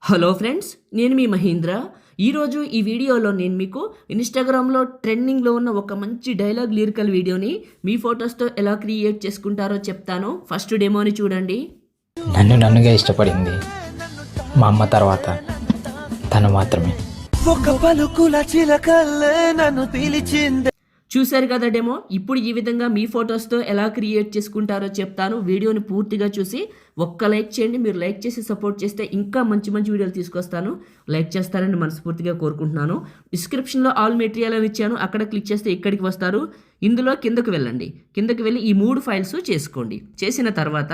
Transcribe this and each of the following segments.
Hello friends, నేను మీ మహేంద్ర. ఈరోజు ఈ వీడియోలో నేను మీకు ఇన్స్టాగ్రామ్లో ట్రెండింగ్లో ఉన్న ఒక మంచి డైలాగ్ లిరికల్ వీడియోని మీ ఫొటోస్తో ఎలా క్రియేట్ చేసుకుంటారో చెప్తాను. ఫస్ట్ డెమోని చూడండి. నన్నుగా ఇష్టపడింది మా అమ్మ తర్వాత తను మాత్రమే. ఒక పలుకుల చిలకల్లే నన్ను పిలిచింది. చూశారు కదా డెమో. ఇప్పుడు ఈ విధంగా మీ ఫొటోస్తో ఎలా క్రియేట్ చేసుకుంటారో చెప్తాను. వీడియోని పూర్తిగా చూసి ఒక్క లైక్ చేయండి. మీరు లైక్ చేసి సపోర్ట్ చేస్తే ఇంకా మంచి మంచి వీడియోలు తీసుకొస్తాను. లైక్ చేస్తారని మనస్ఫూర్తిగా కోరుకుంటున్నాను. డిస్క్రిప్షన్లో ఆల్ మెటీరియల్ అని ఇచ్చాను, అక్కడ క్లిక్ చేస్తే ఇక్కడికి వస్తారు. ఇందులో కిందకు వెళ్ళండి. కిందకు వెళ్ళి ఈ 3 ఫైల్స్ చేసుకోండి. చేసిన తర్వాత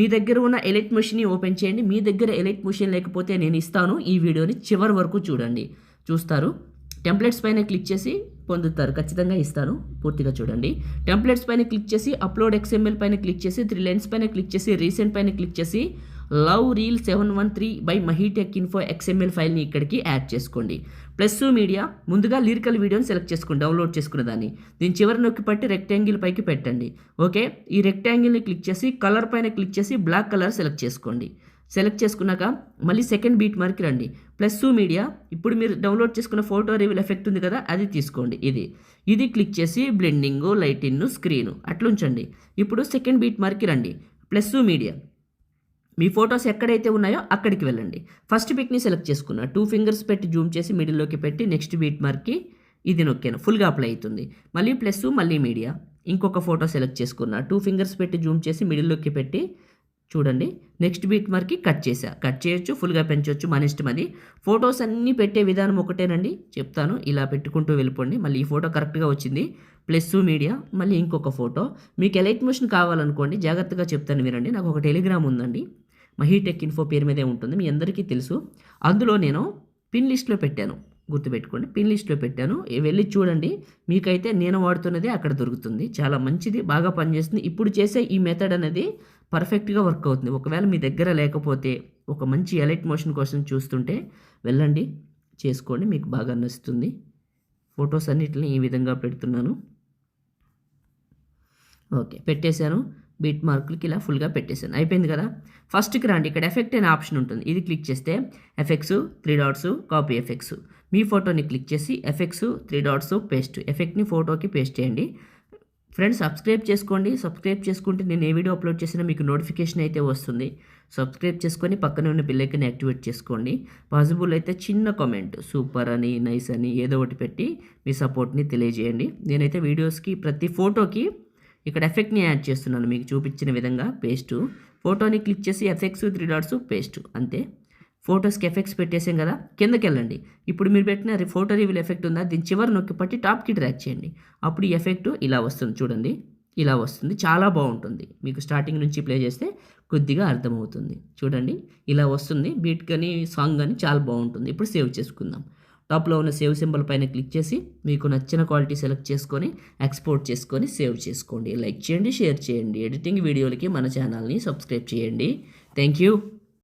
మీ దగ్గర ఉన్న ఎలైట్ మెషిన్ని ఓపెన్ చేయండి. మీ దగ్గర ఎలైట్ మెషిన్ లేకపోతే నేను ఇస్తాను. ఈ వీడియోని చివరి వరకు చూడండి. చూస్తారు. టెంప్లెట్స్ పైన క్లిక్ చేసి పొందుతారు. ఖచ్చితంగా ఇస్తాను, పూర్తిగా చూడండి. టెంప్లెట్స్ పైన క్లిక్ చేసి అప్లోడ్ XML పైన క్లిక్ చేసి 3 లైన్స్ పైన క్లిక్ చేసి రీసెంట్ పైన క్లిక్ చేసి love reel 713 by MahiTech info XML ఫైల్ని ఇక్కడికి యాడ్ చేసుకోండి. ప్లస్ మీడియా ముందుగా లిరికల్ వీడియోని సెలెక్ట్ చేసుకోండి, డౌన్లోడ్ చేసుకున్న దాన్ని. దీని చివరి నొక్కి పట్టి రెక్టాంగిల్ పైకి పెట్టండి. ఓకే, ఈ రెక్టాంగిల్ని క్లిక్ చేసి కలర్ పైన క్లిక్ చేసి బ్లాక్ కలర్ సెలెక్ట్ చేసుకోండి. సెలెక్ట్ చేసుకున్నాక మళ్ళీ సెకండ్ బీట్ మార్క్కి రండి. ప్లస్ మీడియా ఇప్పుడు మీరు డౌన్లోడ్ చేసుకున్న ఫోటో రివీల్ ఎఫెక్ట్ ఉంది కదా, అది తీసుకోండి. ఇది క్లిక్ చేసి బ్లెండింగ్, లైటింగ్, స్క్రీన్ అట్లుంచండి. ఇప్పుడు సెకండ్ బీట్ మార్క్కి రండి. ప్లస్ మీడియా మీ ఫొటోస్ ఎక్కడైతే ఉన్నాయో అక్కడికి వెళ్ళండి. ఫస్ట్ పిక్ని సెలెక్ట్ చేసుకున్నా, 2 ఫింగర్స్ పెట్టి జూమ్ చేసి మిడిల్లోకి పెట్టి నెక్స్ట్ బీట్ మార్క్కి ఇది నొక్కాను, ఫుల్గా అప్లై అవుతుంది. మళ్ళీ ప్లస్ మళ్ళీ మీడియా ఇంకొక ఫోటో సెలెక్ట్ చేసుకున్నా, 2 ఫింగర్స్ పెట్టి జూమ్ చేసి మిడిల్లోకి పెట్టి చూడండి నెక్స్ట్ బీట్ మార్క్కి కట్ చేయొచ్చు, ఫుల్గా పెంచవచ్చు, మన ఇష్టం అది. ఫొటోస్ అన్నీ పెట్టే విధానం ఒకటేనండి, చెప్తాను. ఇలా పెట్టుకుంటూ వెళ్ళిపోండి. మళ్ళీ ఈ ఫోటో కరెక్ట్గా వచ్చింది. ప్లస్ మీడియా మళ్ళీ ఇంకొక ఫోటో. మీకు ఎలైట్ మోషన్ కావాలనుకోండి, జాగ్రత్తగా చెప్తాను వినండి. నాకు ఒక టెలిగ్రామ్ ఉందండి, మహీటెక్ ఇన్ఫో పేరు మీదే ఉంటుంది, మీ అందరికీ తెలుసు. అందులో నేను పిన్ లిస్ట్లో పెట్టాను, గుర్తుపెట్టుకోండి. పిన్ లిస్ట్లో పెట్టాను, వెళ్ళి చూడండి. మీకైతే నేను వాడుతున్నది అక్కడ దొరుకుతుంది. చాలా మంచిది, బాగా పనిచేస్తుంది. ఇప్పుడు చేసే ఈ మెథడ్ అనేది పర్ఫెక్ట్గా వర్క్ అవుతుంది. ఒకవేళ మీ దగ్గర లేకపోతే ఒక మంచి ఎలైట్ మోషన్ కోసం చూస్తుంటే వెళ్ళండి, చేసుకోండి, మీకు బాగా నచ్చుతుంది. ఫొటోస్ అన్నిటిని ఈ విధంగా పెడుతున్నాను. ఓకే, పెట్టేశాను. బీట్ మార్కులకి ఇలా ఫుల్గా పెట్టేశాను. అయిపోయింది కదా. ఫస్ట్కి రండి, ఇక్కడ ఎఫెక్ట్ అనే ఆప్షన్ ఉంటుంది. ఇది క్లిక్ చేస్తే ఎఫెక్ట్స్ 3 డాట్స్ కాపీ ఎఫెక్ట్స్. మీ ఫోటోని క్లిక్ చేసి ఎఫెక్ట్స్ 3 డాట్స్ పేస్ట్. ఎఫెక్ట్ని ఫోటోకి పేస్ట్ చేయండి. ఫ్రెండ్స్, సబ్స్క్రైబ్ చేసుకోండి. సబ్స్క్రైబ్ చేసుకుంటే నేను ఏ వీడియో అప్లోడ్ చేసినా మీకు నోటిఫికేషన్ అయితే వస్తుంది. సబ్స్క్రైబ్ చేసుకొని పక్కనే ఉన్న బెల్ ఐకాన్ యాక్టివేట్ చేసుకోండి. పాసిబుల్ అయితే చిన్న కామెంట్, సూపర్ అని, నైస్ అని ఏదో ఒకటి పెట్టి మీ సపోర్ట్ని తెలియజేయండి. నేనైతే వీడియోస్కి ప్రతి ఫోటోకి ఇక్కడ ఎఫెక్ట్ని యాడ్ చేస్తున్నాను, మీకు చూపించిన విధంగా. పేస్టు ఫోటోని క్లిక్ చేసి ఎఫెక్ట్స్ 3 డాట్స్ పేస్ట్, అంతే. ఫోటోస్కి ఎఫెక్ట్స్ పెట్టేసాం కదా. కిందకి వెళ్ళండి. ఇప్పుడు మీరు పెట్టిన ఫోటో రివీల్ ఎఫెక్ట్ ఉందా, దీని చివరి నొక్కి పట్టి టాప్కి డ్రాగ్ చేయండి. అప్పుడు ఈ ఎఫెక్ట్ ఇలా వస్తుంది, చూడండి. ఇలా వస్తుంది, చాలా బాగుంటుంది. మీకు స్టార్టింగ్ నుంచి ప్లే చేస్తే కొద్దిగా అర్థమవుతుంది. చూడండి, ఇలా వస్తుంది. బీట్ కానీ సాంగ్ కానీ చాలా బాగుంటుంది. ఇప్పుడు సేవ్ చేసుకుందాం. టాప్లో ఉన్న సేవ్ సింబల్ పైన క్లిక్ చేసి మీకు నచ్చిన క్వాలిటీ సెలెక్ట్ చేసుకొని ఎక్స్పోర్ట్ చేసుకొని సేవ్ చేసుకోండి. లైక్ చేయండి, షేర్ చేయండి. ఎడిటింగ్ వీడియోలకి మన ఛానల్ని సబ్స్క్రైబ్ చేయండి. Thank you.